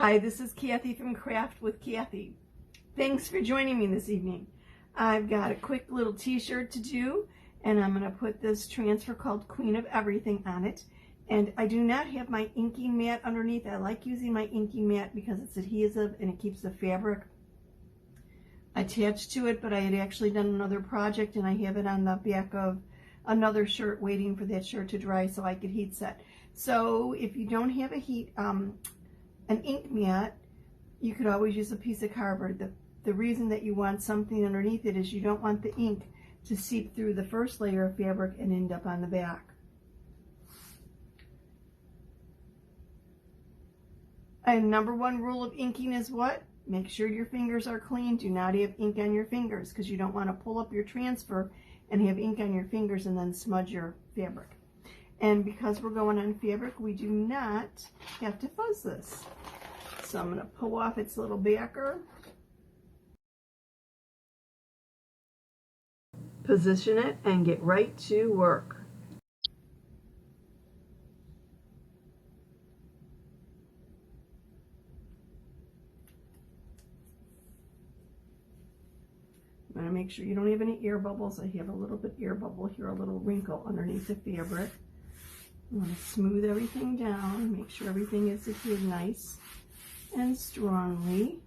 Hi, this is Kathie from Craft with Kathie. Thanks for joining me this evening. I've got a quick little t-shirt to do, and I'm going to put this transfer called Queen of Everything on it. And I do not have my inking mat underneath. I like using my inking mat because it's adhesive and it keeps the fabric attached to it, but I had actually done another project and I have it on the back of another shirt waiting for that shirt to dry so I could heat set. So if you don't have an ink mat, you could always use a piece of cardboard. The reason that you want something underneath it is you don't want the ink to seep through the first layer of fabric and end up on the back. And number one rule of inking is what? Make sure your fingers are clean. Do not have ink on your fingers because you don't want to pull up your transfer and have ink on your fingers and then smudge your fabric. And because we're going on fabric, we do not have to fuzz this. So I'm going to pull off its little backer, position it, and get right to work. I'm going to make sure you don't have any air bubbles. I have a little bit air bubble here, a little wrinkle underneath the fabric. I'm going to smooth everything down, make sure everything is adhered nice and strongly.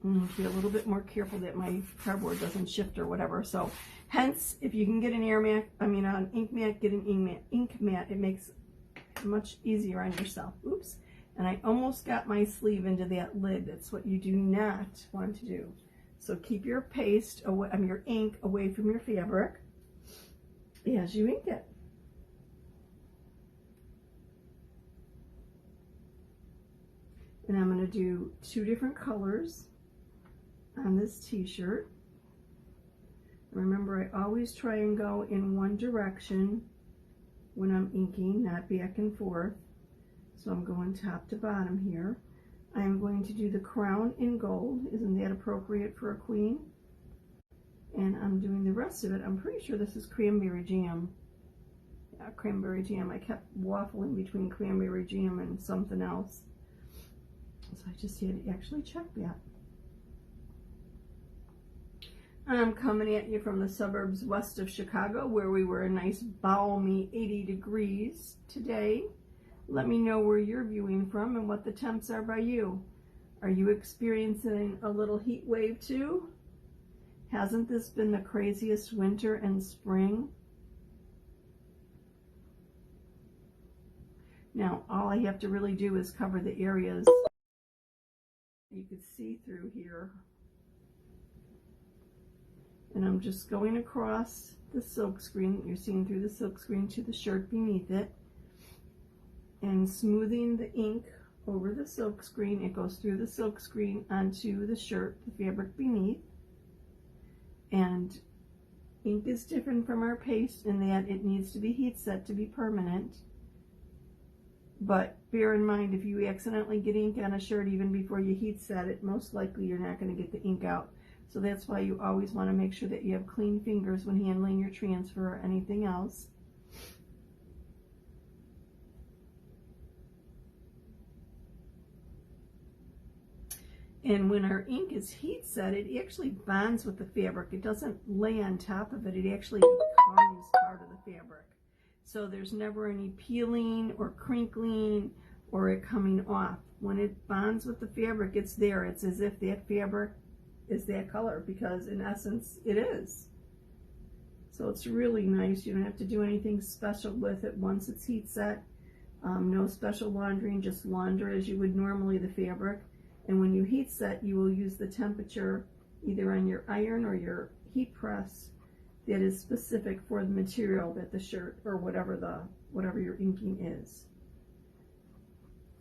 And be a little bit more careful that my cardboard doesn't shift or whatever. So hence, if you can get an an ink mat, get an ink mat. It makes it much easier on yourself. Oops. And I almost got my sleeve into that lid. That's what you do not want to do. So keep your paste away, your ink away from your fabric as you ink it. And I'm going to do 2 different colors on this t-shirt. Remember, I always try and go in one direction when I'm inking, not back and forth. So I'm going top to bottom here. I'm going to do the crown in gold. Isn't that appropriate for a queen? And I'm doing the rest of it. I'm pretty sure this is Cranberry Jam. Yeah, Cranberry Jam. I kept waffling between Cranberry Jam and something else. So I just had to actually check that. I'm coming at you from the suburbs west of Chicago, where we were a nice balmy 80 degrees today. Let me know where you're viewing from and what the temps are by you. Are you experiencing a little heat wave too? Hasn't this been the craziest winter and spring? Now, all I have to really do is cover the areas you could see through here. And I'm just going across the silk screen that you're seeing through the silk screen to the shirt beneath it and smoothing the ink over the silk screen. It goes through the silk screen onto the shirt, the fabric beneath. And ink is different from our paste in that it needs to be heat set to be permanent. But bear in mind, if you accidentally get ink on a shirt even before you heat set it, most likely you're not going to get the ink out. So that's why you always want to make sure that you have clean fingers when handling your transfer or anything else. And when our ink is heat set, it actually bonds with the fabric. It doesn't lay on top of it. It actually becomes part of the fabric. So there's never any peeling or crinkling or it coming off. When it bonds with the fabric, it's there. It's as if that fabric is that color, because in essence it is. So it's really nice. You don't have to do anything special with it once it's heat set. No special laundering, just launder as you would normally the fabric. And when you heat set, you will use the temperature either on your iron or your heat press that is specific for the material that the shirt or whatever your inking is.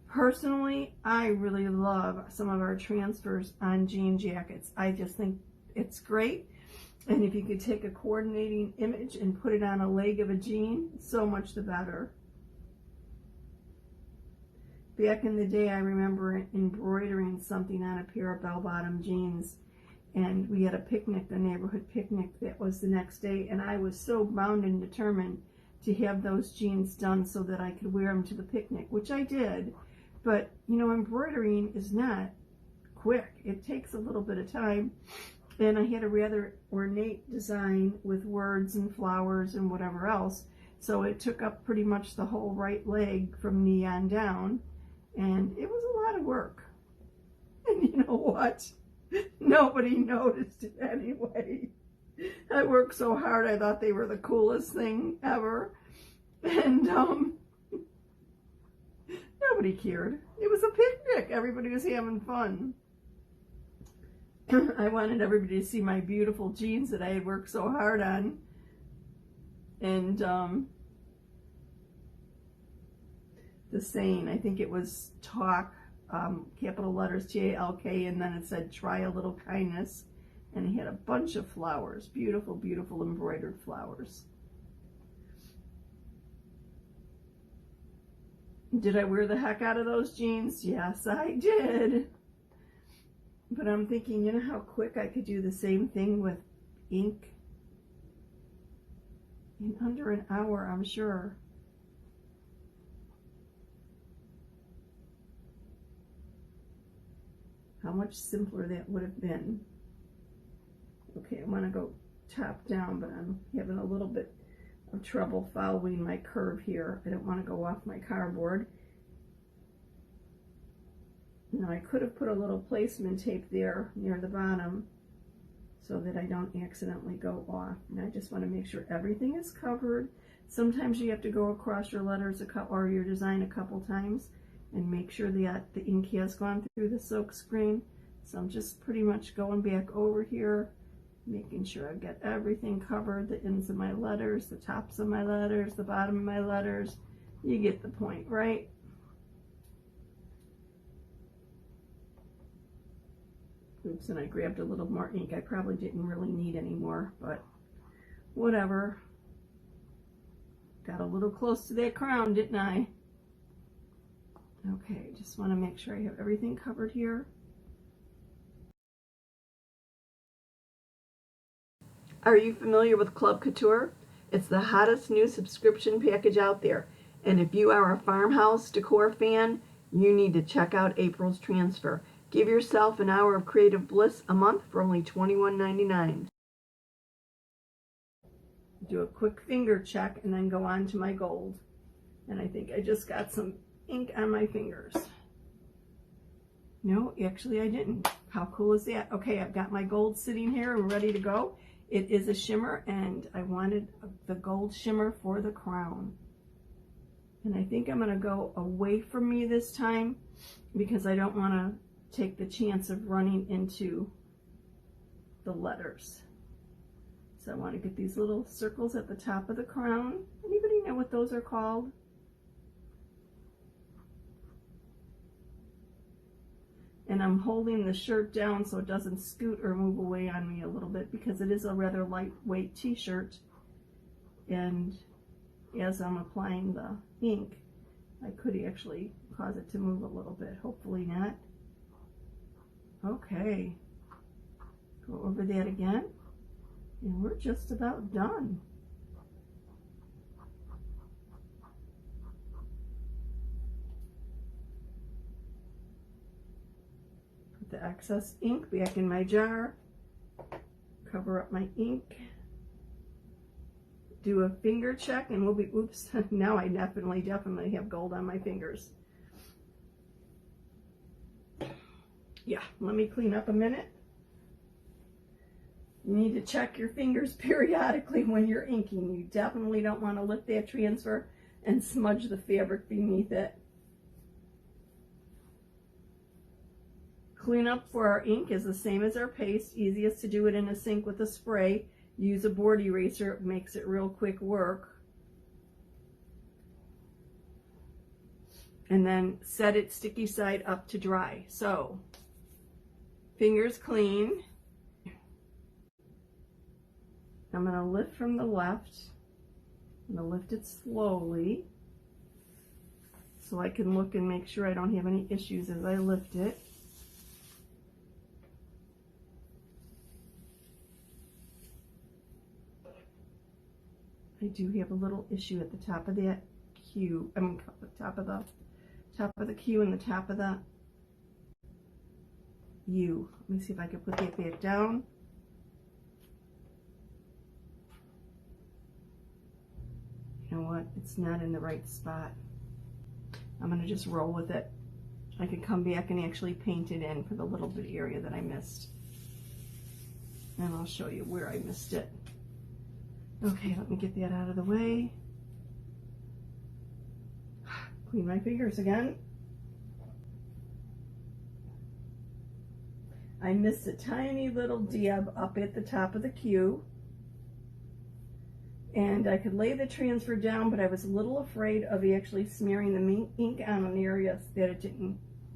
Personally, I really love some of our transfers on jean jackets. I just think it's great. And if you could take a coordinating image and put it on a leg of a jean, so much the better. Back in the day, I remember embroidering something on a pair of bell-bottom jeans, and we had a picnic, a neighborhood picnic that was the next day, and I was so bound and determined to have those jeans done so that I could wear them to the picnic, which I did. But, you know, embroidering is not quick. It takes a little bit of time. And I had a rather ornate design with words and flowers and whatever else. So it took up pretty much the whole right leg from knee on down. And it was a lot of work. And you know what? Nobody noticed it anyway. I worked so hard, I thought they were the coolest thing ever. And nobody cared. It was a picnic. Everybody was having fun. I wanted everybody to see my beautiful jeans that I had worked so hard on. And the saying, I think it was talk, capital letters T-A-L-K, and then it said try a little kindness. And it had a bunch of flowers, beautiful, beautiful embroidered flowers. Did I wear the heck out of those jeans? Yes, I did. But I'm thinking, you know how quick I could do the same thing with ink? In under an hour, I'm sure. How much simpler that would have been. Okay, I want to go top down, but I'm having a little bit of trouble following my curve here. I don't want to go off my cardboard. Now I could have put a little placement tape there near the bottom so that I don't accidentally go off. And I just want to make sure everything is covered. Sometimes you have to go across your letters or your design a couple times and make sure that the ink has gone through the silk screen. So I'm just pretty much going back over here, making sure I've got everything covered, the ends of my letters, the tops of my letters, the bottom of my letters. You get the point, right? Oops, and I grabbed a little more ink. I probably didn't really need any more, but whatever. Got a little close to that crown, didn't I? Okay, just want to make sure I have everything covered here. Are you familiar with Club Couture? It's the hottest new subscription package out there. And if you are a farmhouse decor fan, you need to check out April's transfer. Give yourself an hour of creative bliss a month for only $21.99. Do a quick finger check and then go on to my gold. And I think I just got some ink on my fingers. No, actually I didn't. How cool is that? Okay, I've got my gold sitting here and ready to go. It is a shimmer, and I wanted the gold shimmer for the crown. And I think I'm going to go away from me this time because I don't want to take the chance of running into the letters. So I want to get these little circles at the top of the crown. Anybody know what those are called? And I'm holding the shirt down so it doesn't scoot or move away on me a little bit because it is a rather lightweight t-shirt. And as I'm applying the ink, I could actually cause it to move a little bit. Hopefully not. Okay. Go over that again. And we're just about done. The excess ink back in my jar, cover up my ink, do a finger check, and we'll be, oops, now I definitely have gold on my fingers. Yeah, let me clean up a minute. You need to check your fingers periodically when you're inking. You definitely don't want to lift that transfer and smudge the fabric beneath it. Cleanup for our ink is the same as our paste. Easiest to do it in a sink with a spray. Use a board eraser. It makes it real quick work. And then set it sticky side up to dry. So, fingers clean. I'm going to lift from the left. I'm going to lift it slowly so I can look and make sure I don't have any issues as I lift it. I do have a little issue at the top of that cube, the top of the top of the Q and the top of the U. Let me see if I can put that back down. You know what? It's not in the right spot. I'm going to just roll with it. I could come back and actually paint it in for the little bit area that I missed. And I'll show you where I missed it. Okay, let me get that out of the way. Clean my fingers again. I missed a tiny little dab up at the top of the Q. And I could lay the transfer down, but I was a little afraid of actually smearing the ink on an area that it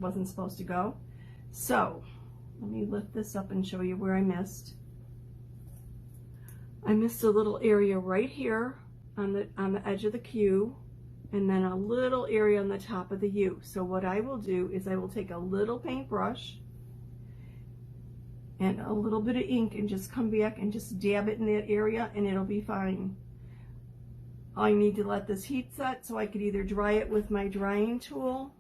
wasn't supposed to go. So let me lift this up and show you where I missed. I missed a little area right here on the edge of the Q, and then a little area on the top of the U. So what I will do is I will take a little paintbrush and a little bit of ink and just come back and just dab it in that area, and it'll be fine. I need to let this heat set, so I could either dry it with my drying tool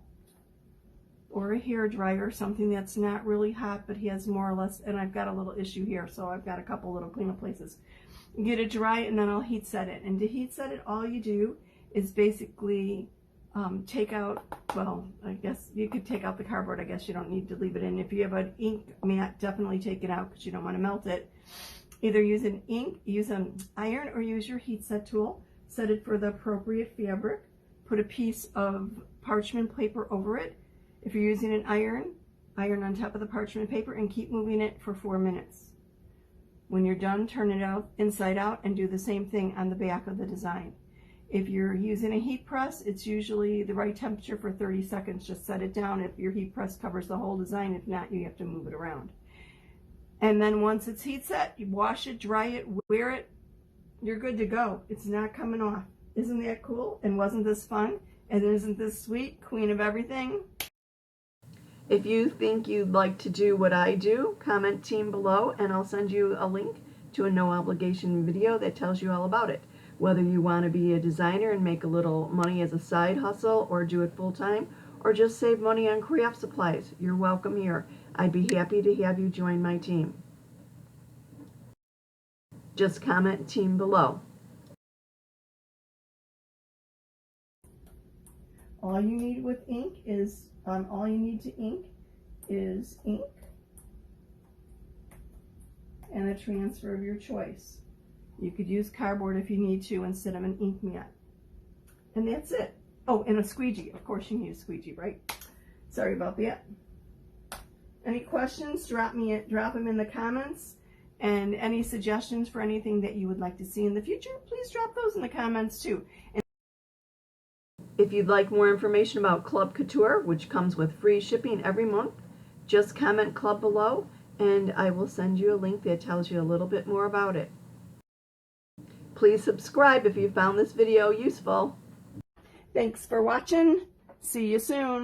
or a hair dryer, something that's not really hot but has more or less, and I've got a little issue here, so I've got a couple little cleanup places. Get it dry, and then I'll heat set it. And to heat set it, all you do is basically take out, well, I guess you could take out the cardboard. I guess you don't need to leave it in. If you have an ink mat, definitely take it out because you don't want to melt it. Either use an iron or use your heat set tool. Set it for the appropriate fabric. Put a piece of parchment paper over it. If you're using an iron on top of the parchment paper, and keep moving it for 4 minutes. When you're done, turn it out inside out and do the same thing on the back of the design. If you're using a heat press, it's usually the right temperature for 30 seconds. Just set it down if your heat press covers the whole design. If not, you have to move it around. And then once it's heat set, you wash it, dry it, wear it, you're good to go. It's not coming off. Isn't that cool? And wasn't this fun? And isn't this sweet? Queen of everything. If you think you'd like to do what I do, comment team below and I'll send you a link to a no obligation video that tells you all about it. Whether you want to be a designer and make a little money as a side hustle, or do it full time, or just save money on craft supplies, you're welcome here. I'd be happy to have you join my team. Just comment team below. All you need with ink is, all you need to ink is ink and a transfer of your choice. You could use cardboard if you need to instead of an ink mat. And that's it. Oh, and a squeegee. Of course you need a squeegee, right? Sorry about that. Any questions, drop them in the comments. And any suggestions for anything that you would like to see in the future, please drop those in the comments too. And if you'd like more information about Club Couture, which comes with free shipping every month, just comment club below and I will send you a link that tells you a little bit more about it. Please subscribe if you found this video useful. Thanks for watching. See you soon.